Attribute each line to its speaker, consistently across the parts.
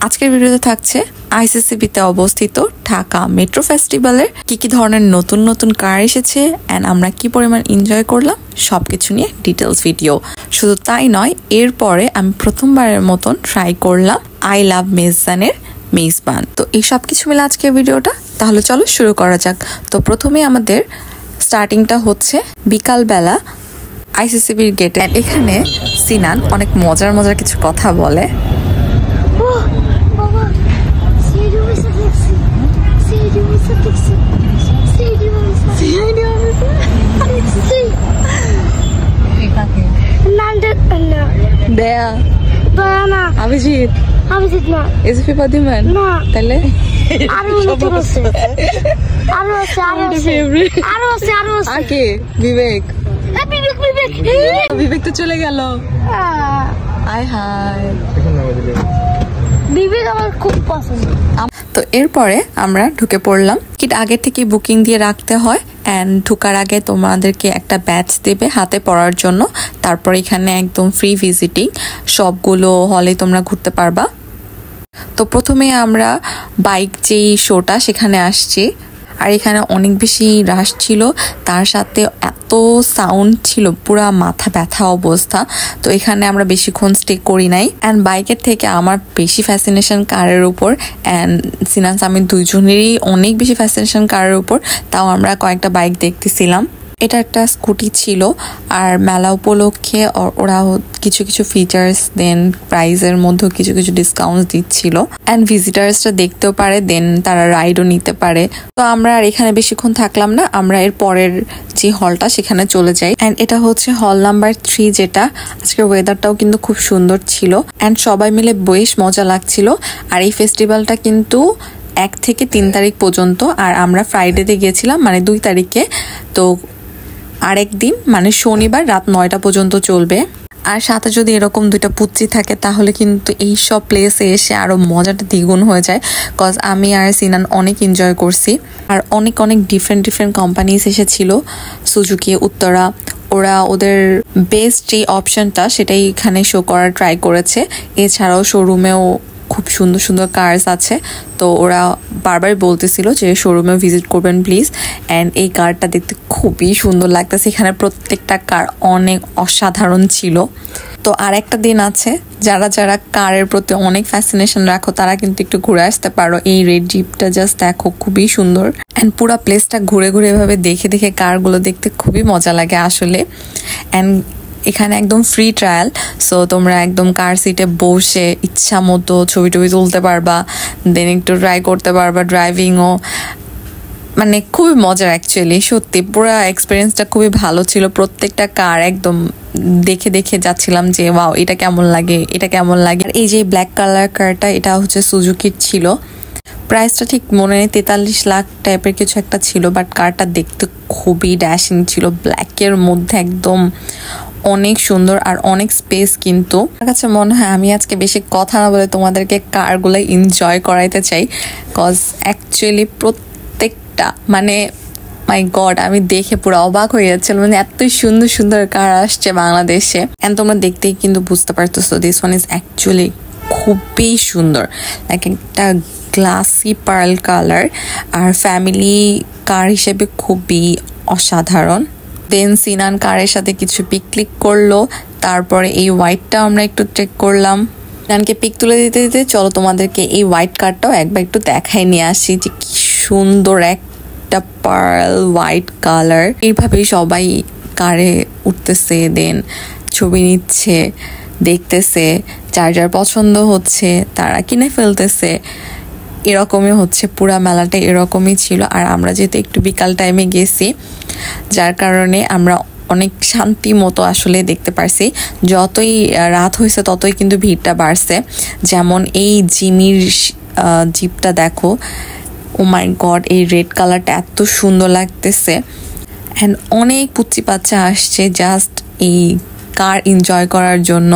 Speaker 1: আজকের ভিডিওতে থাকছে আইসিসিবিতে অবস্থিত ঢাকা মেট্রো ফেস্টিভ্যালের কি ধরনের নতুন নতুন কার এসেছে এন্ড আমরা কি পরিমাণ এনজয় করলাম সবকিছু নিয়ে ডিটেইলস ভিডিও। শুধু তাই নয়, এরপরে আমি প্রথমবারের মতন ট্রাই করলাম আই লাভ মেজবানের মেজবান। তো এই সব কিছু মিলে আজকের ভিডিওটা, তাহলে চলো শুরু করা যাক। তো প্রথমে আমাদের স্টার্টিংটা হচ্ছে বিকালবেলা আইসিসিবির গেটে। এখানে সিনান অনেক মজার কিছু কথা বলে। অভিজিৎ না এসপি পাদিমান না, তাহলে আরে বিবেক বিবেক তো চলে গেল। আয় হায়, বিবেক আমার খুব পছন্দ। তো এরপরে আমরা ঢুকে পড়লাম। টিকিট আগে থেকে বুকিং দিয়ে রাখতে হয় এন্ড ঢোকার আগে তোমাদেরকে একটা ব্যাচ দেবে হাতে পড়ার জন্য। তারপর এখানে একদম ফ্রি ভিজিটিং, সবগুলো হলে তোমরা ঘুরতে পারবা। তো প্রথমে আমরা বাইক যেই শোটা সেখানে আসছি, আর এখানে অনেক বেশি রাশ ছিল, তার সাথে এত সাউন্ড ছিল, পুরা মাথা ব্যথা অবস্থা। তো এখানে আমরা বেশিক্ষণ স্টে করি নাই। অ্যান্ড বাইকের থেকে আমার বেশি ফ্যাসিনেশন কারের উপর, অ্যান্ড সিনান্স আমি দুইজনেরই অনেক বেশি ফ্যাসিনেশন কারের উপর। তাও আমরা কয়েকটা বাইক দেখতেছিলাম। এটা একটা স্কুটি ছিল, আর মেলা উপলক্ষে ওরা কিছু ফিচার্স দেন প্রাইজের মধ্যে কিছু ডিসকাউন্ট দিচ্ছিল। অ্যান্ড ভিজিটার্সরা দেখতেও পারে, দেন তারা রাইডও নিতে পারে। তো আমরা আর এখানে বেশিক্ষণ থাকলাম না, আমরা এর পরের যে হলটা সেখানে চলে যাই। অ্যান্ড এটা হচ্ছে হল নাম্বার 3, যেটা আজকের ওয়েদারটাও কিন্তু খুব সুন্দর ছিল অ্যান্ড সবাই মিলে বেশ মজা লাগছিল। আর এই ফেস্টিভ্যালটা কিন্তু 1 থেকে 3 তারিখ পর্যন্ত, আর আমরা ফ্রাইডেতে গিয়েছিলাম, মানে 2 তারিখে। তো আরেক দিন মানে শনিবার রাত 9টা পর্যন্ত চলবে। আর সাথে যদি এরকম 2টা পুচ্চি থাকে তাহলে কিন্তু এই সব প্লেসে এসে আরো মজাটা দ্বিগুণ হয়ে যায়। কজ আমি আর সিনান অনেক এনজয় করছি। আর অনেক ডিফারেন্ট কোম্পানিজ এসেছিল, সুজুকি, উত্তরা। ওরা ওদের বেস্ট যে অপশনটা সেটাই এখানে শো করার ট্রাই করেছে। এছাড়াও শোরুমেও খুব সুন্দর কার্স আছে। তো ওরা বারবার বলতেছিল যে শোরুমে ভিজিট করবেন প্লিজ। অ্যান্ড এই কারটা দেখতে খুবই সুন্দর লাগতেছে। এখানে প্রত্যেকটা কার অনেক অসাধারণ ছিল। তো আর একটা দিন আছে, যারা কারের প্রতি অনেক ফ্যাসিনেশন রাখো তারা কিন্তু একটু ঘুরে আসতে পারো। এই রেড জিপটা জাস্ট দেখো, খুবই সুন্দর। অ্যান্ড পুরা প্লেসটা ঘুরে এভাবে দেখে কারগুলো দেখতে খুবই মজা লাগে আসলে। অ্যান্ড এখানে একদম ফ্রি ট্রায়াল, সো তোমরা একদম কার সিটে বসে ইচ্ছা মতো ছবি তুলতে পারবা, দেন একটু ট্রাই করতে পারবা ড্রাইভিংও। মানে খুবই মজার অ্যাকচুয়ালি, সত্যি পুরো এক্সপিরিয়েন্সটা খুবই ভালো ছিল। প্রত্যেকটা কার একদম দেখে যাচ্ছিলাম যে ওয়াও, এটা কেমন লাগে। আর এই যে ব্ল্যাক কালার কারটা, এটা হচ্ছে সুজুকির ছিল। প্রাইসটা ঠিক মনে নেই, 43 লাখ টাইপের কিছু একটা ছিল। বাট কারটা দেখতে খুবই ড্যাশিং ছিল, ব্ল্যাকের মধ্যে একদম অনেক সুন্দর আর অনেক স্পেস। কিন্তু আমার কাছে মনে হয় আমি আজকে বেশি কথা না বলে তোমাদেরকে কারগুলো এনজয় করাইতে চাই। কজ অ্যাকচুয়ালি প্রত্যেকটা মানে মাই গড, আমি দেখে পুরো অবাক হয়ে যাচ্ছিলাম। মানে এত সুন্দর কার আসছে বাংলাদেশে। এন্ড তোমরা দেখতেই কিন্তু বুঝতে পারতেছো দিস ওয়ান ইজ অ্যাকচুয়ালি খুবই সুন্দর, লাইক একটা গ্লাসি পার্ল কালার, আর ফ্যামিলি কার হিসেবে খুবই অসাধারণ। দেন সিনান কারের সাথে কিছু পিক ক্লিক করলো। তারপরে এই হোয়াইটটা আমরা একটু চেক করলাম। সিনানকে পিক তুলে দিতে চলো তোমাদেরকে এই হোয়াইট কারটাও একবার একটু দেখাই নিয়ে আসি যে কি সুন্দর একটা পার্ল হোয়াইট কালার। এইভাবেই সবাই কারে উঠতেছে, দেন ছবি নিচ্ছে, দেখতেছে, যার পছন্দ হচ্ছে তারা কিনে ফেলতেছে। এরকমই হচ্ছে, পুরা মেলাটা এরকমই ছিল। আর আমরা যেহেতু একটু বিকাল টাইমে গেছি, যার কারণে আমরা অনেক শান্তি মতো আসলে দেখতে পারছি। যতই রাত হয়েছে ততই কিন্তু ভিড়টা বাড়ছে। যেমন এই জিমির জিপটা দেখো, ও মাই গড, এই রেড কালারটা এত সুন্দর লাগতেছে। অ্যান্ড অনেক পুচ্চি বাচ্চা আসছে জাস্ট এই কার এনজয় করার জন্য।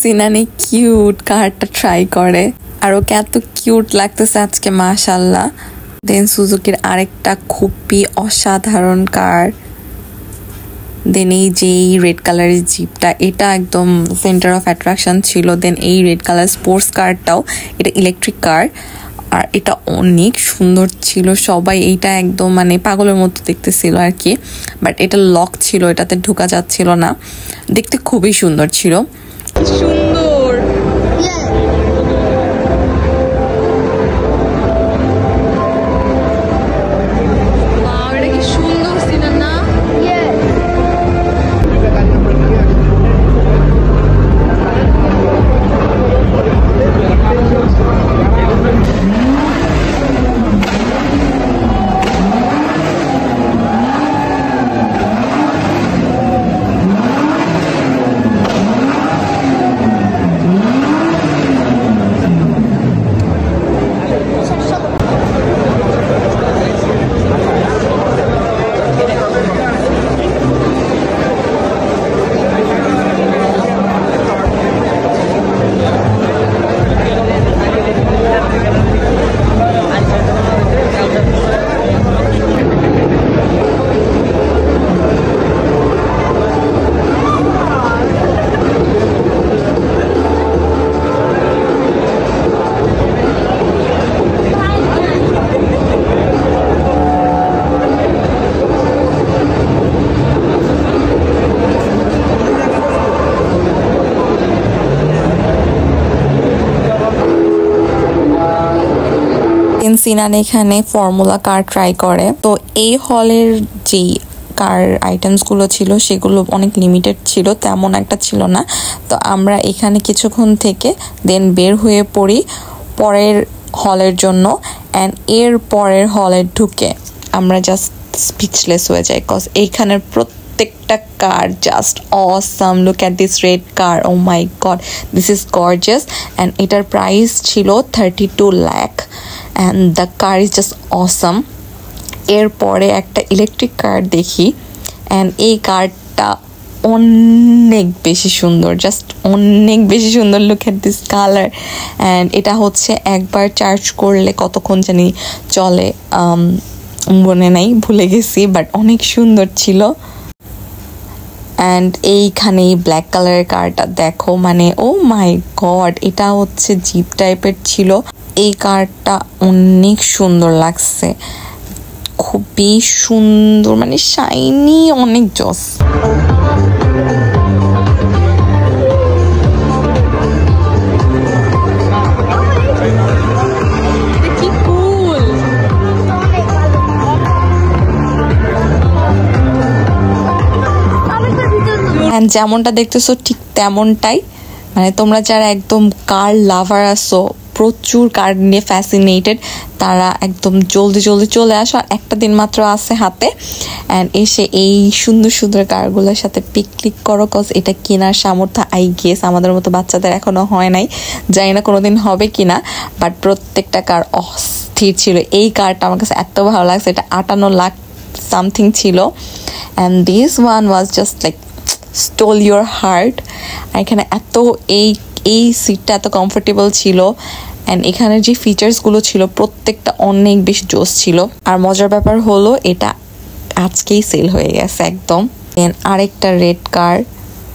Speaker 1: সিনানি কিউট কারটা ট্রাই করে। আর ওকে এত কিউট লাগতেছে আজকে মাশাআল্লাহ। দেন সুজুকির আরেকটা খুবই অসাধারণ কার। দেন এই যে রেড কালারের জিপটা, এটা একদম সেন্টার অফ অ্যাট্রাকশন ছিল। দেন এই রেড কালার স্পোর্টস কারটাও, এটা ইলেকট্রিক কার আর এটা অনেক সুন্দর ছিল। সবাই এইটা একদম মানে পাগলের মতো দেখতেছিল আর কি, বাট এটা লক ছিল, এটাতে ঢোকা যাচ্ছিল না। দেখতে খুবই সুন্দর ছিল। সুন্দর সিনান এখানে ফর্মুলা কার ট্রাই করে। তো এই হলের যেই কার আইটেমসগুলো ছিল সেগুলো অনেক লিমিটেড ছিল, তেমন একটা ছিল না। তো আমরা এখানে কিছুক্ষণ থেকে দেন বের হয়ে পড়ি পরের হলের জন্য। অ্যান্ড এর পরের হলে ঢুকে আমরা জাস্ট স্পিচলেস হয়ে যাই, কজ এইখানের প্রত্যেকটা car just awesome. Look at this red car, oh my god, this is gorgeous. And এটার প্রাইস ছিল 32 lakh and the car is just awesome. এরপরে একটা ইলেকট্রিক কার দেখি অ্যান্ড এই কারটা অনেক বেশি সুন্দর, জাস্ট অনেক বেশি সুন্দর। Look at this colour. And এটা হচ্ছে একবার চার্জ করলে কতক্ষণ জানি চলে মনে নাই, ভুলে গেছি, বাট অনেক সুন্দর ছিল। অ্যান্ড এইখানে এই ব্ল্যাক কালারের কারটা দেখো, মানে ও মাই গড, এটা হচ্ছে জিপ টাইপের ছিল। এই কারটা অনেক সুন্দর লাগছে, খুবই সুন্দর, মানে শাইনি, অনেক জস। যেমনটা দেখতেছো ঠিক তেমনটাই, মানে তোমরা যারা একদম কার লাভার আছো, প্রচুর কার নিয়ে ফ্যাসিনেটেড, তারা একদম জলদি জলদি চলে আসো। আর একটা দিন মাত্র আছে হাতে, অ্যান্ড এসে এই সুন্দর সুন্দর কারগুলোর সাথে পিক ক্লিক করো, কজ এটা কেনার সামর্থ্য আই গেস আমাদের মতো বাচ্চাদের এখনো হয় নাই, জানি না কোনোদিন হবে কিনা, বাট প্রত্যেকটা কার অস্থির ছিল। এই কারটা আমার কাছে এত ভালো লাগছে, এটা 58 লাখ সামথিং ছিল। And this one was just like stole your heart. আর এখানে এত এই সিটটা এত কমফোর্টেবল ছিল, অ্যান্ড এখানের যে ফিচার্সগুলো ছিল প্রত্যেকটা অনেক বেশি জোস ছিল। আর মজার ব্যাপার হলো এটা আজকেই সেল হয়ে গেছে একদম। দেন আরেকটা red car,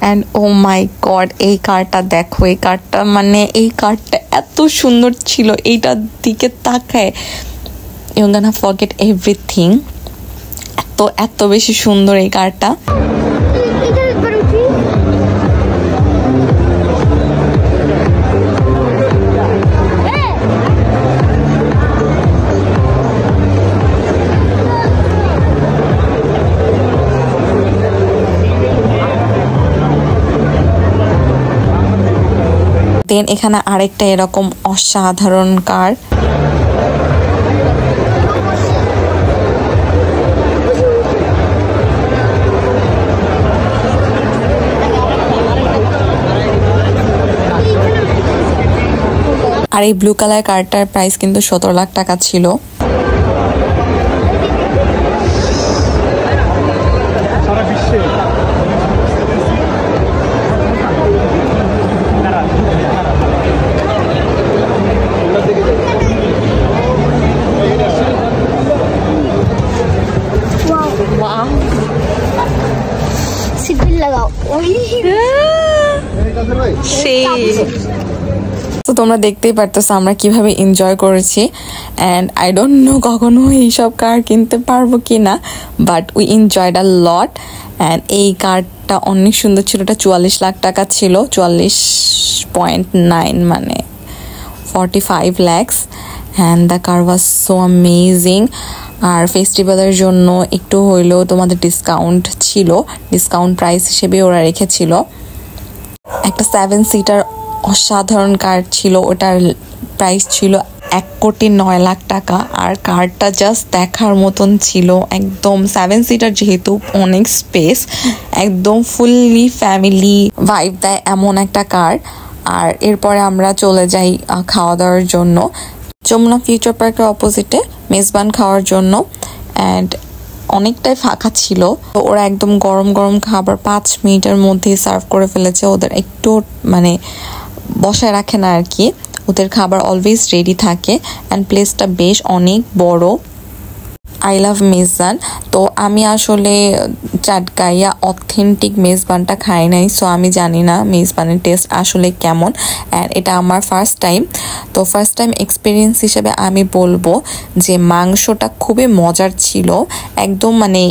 Speaker 1: and oh my God, এই কারটা দেখো, এই কারটা মানে এই কারটা এত সুন্দর ছিল, এইটার দিকে তাকায় ইউ গোনা ফরগেট এভরিথিং। এত বেশি সুন্দর এই কারটা। দেন এখানে আরেকটা এরকম অসাধারণ কার। আর এই ব্লু কালার কারটার প্রাইস কিন্তু 17 লাখ টাকা ছিল। তো তোমরা দেখতেই পারতেছো আমরা কিভাবে এনজয় করেছি অ্যান্ড আই ডোন্ট নো কখনো এইসব কার কিনতে পারবো কি না, but we enjoyed a lot. And এই কারটা অনেক সুন্দর ছিল, এটা 44 লাখ টাকা ছিল, 44.9 মানে 45 lakhs, and the car was so amazing. আর ফেস্টিভ্যালের জন্য একটু হইলেও তোমাদের ডিসকাউন্ট ছিল, ডিসকাউন্ট প্রাইস হিসেবে ওরা রেখেছিল। একটা 7 সিটার অসাধারণ কার ছিল, ওটার প্রাইস ছিল 1,09,00,000 টাকা। আর কারটা জাস্ট দেখার মতন ছিল, একদম 7 সিটার যেহেতু অনেক স্পেস, একদম ফুললি ফ্যামিলি ভাইব দেয় এমন একটা কার। আর এরপরে আমরা চলে যাই খাওয়া দাওয়ার জন্য যমুনা ফিউচার পার্কের অপোজিটে মেজবান খাওয়ার জন্য। অ্যান্ড অনেকটাই ফাঁকা ছিল, তো ওরা একদম গরম গরম খাবার 5 মিনিটের মধ্যেই সার্ভ করে ফেলেছে। ওদের একটু মানে বসায় রাখে না আর কি, ওদের খাবার অলওয়েজ রেডি থাকে। অ্যান্ড প্লেসটা বেশ অনেক বড়। I love Mezban. তো আমি আসলে চাটগাইয়া অথেন্টিক মেজবানটা খাই নাই, সো আমি জানি না মেজবানের টেস্ট আসলে কেমন। অ্যান্ড এটা আমার ফার্স্ট টাইম, তো ফার্স্ট টাইম এক্সপিরিয়েন্স হিসেবে আমি বলবো যে মাংসটা খুবই মজার ছিল, একদম মানে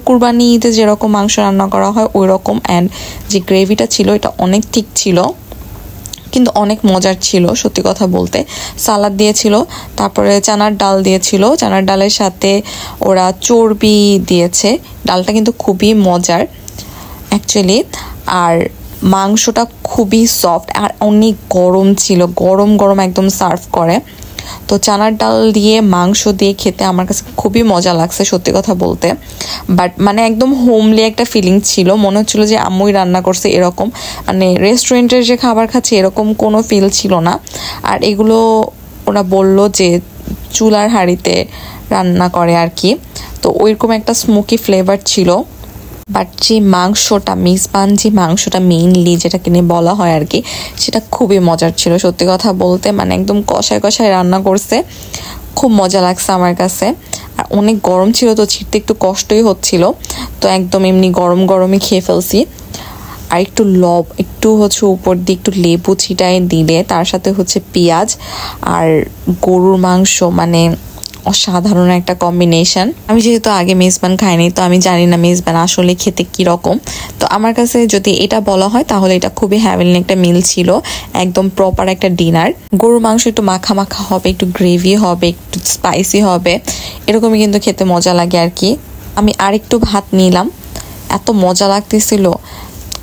Speaker 1: কুরবানি ঈদে যেরকম মাংস রান্না করা হয় ওই রকম। অ্যান্ড যে গ্রেভিটা ছিল এটা অনেক ঠিক ছিল, কিন্তু অনেক মজার ছিল সত্যি কথা বলতে। সালাদ দিয়েছিল, তারপরে চানার ডাল দিয়েছিল, চানার ডালের সাথে ওরা চর্বি দিয়েছে। ডালটা কিন্তু খুবই মজার অ্যাকচুয়ালি। আর মাংসটা খুবই সফট আর অনেক গরম ছিল, গরম গরম একদম সার্ভ করে। তো চানার ডাল দিয়ে মাংস দিয়ে খেতে আমার কাছে খুবই মজা লাগছে সত্যি কথা বলতে। বাট মানে একদম হোমলি একটা ফিলিং ছিল, মনে হচ্ছিল যে আম্মুই রান্না করছে এরকম, মানে রেস্টুরেন্টের যে খাবার খাচ্ছে এরকম কোনো ফিল ছিল না। আর এগুলো ওরা বলল যে চুলার হাঁড়িতে রান্না করে আর কি, তো ওইরকম একটা স্মোকি ফ্লেভার ছিল। বাট যে মাংসটা মেজবান যে মাংসটা মেইনলি যেটাকে নিয়ে বলা হয় আর কি, সেটা খুবই মজার ছিল সত্যি কথা বলতে। মানে একদম কষায় কষায় রান্না করছে, খুব মজা লাগছে আমার কাছে। আর অনেক গরম ছিল তো ছিঁড়তে একটু কষ্টই হচ্ছিল, তো একদম এমনি গরম গরমই খেয়ে ফেলছি। আর একটু হচ্ছে উপর দিয়ে একটু লেবু ছিটায় দিলে, তার সাথে হচ্ছে পেঁয়াজ আর গরুর মাংস, মানে অসাধারণ একটা কম্বিনেশন। আমি যেহেতু আগে মেজবান খাইনি, তো আমি জানি না মেজবান আসলে খেতে কিরকম। তো আমার কাছে যদি এটা বলা হয় তাহলে এটা খুবই হ্যাভেনলি একটা মিল ছিল, একদম প্রপার একটা ডিনার। গরুর মাংস একটু মাখা মাখা হবে, একটু গ্রেভি হবে, একটু স্পাইসি হবে, এরকমই কিন্তু খেতে মজা লাগে আর কি। আমি আরেকটু ভাত নিলাম, এত মজা লাগতেছিল,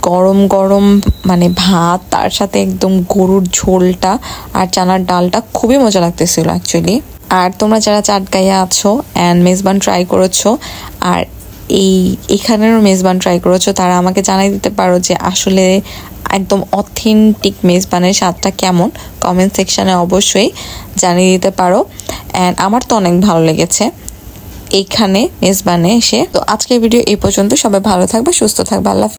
Speaker 1: গরম গরম মানে ভাত, তার সাথে একদম গরুর ঝোলটা আর চানার ডালটা, খুবই মজা লাগতেছিল অ্যাকচুয়ালি। আর তোমরা যারা চাটগাইয়া আছো অ্যান্ড মেজবান ট্রাই করেছো আর এখানেরও মেজবান ট্রাই করেছো, তারা আমাকে জানাই দিতে পারো যে আসলে একদম অথেন্টিক মেজবানের স্বাদটা কেমন। কমেন্ট সেকশানে অবশ্যই জানিয়ে দিতে পারো। অ্যান্ড আমার তো অনেক ভালো লেগেছে এইখানে মেজবানে এসে। তো আজকের ভিডিও এই পর্যন্ত, সবাই ভালো থাকবে, সুস্থ থাকবে, আল্লাহ।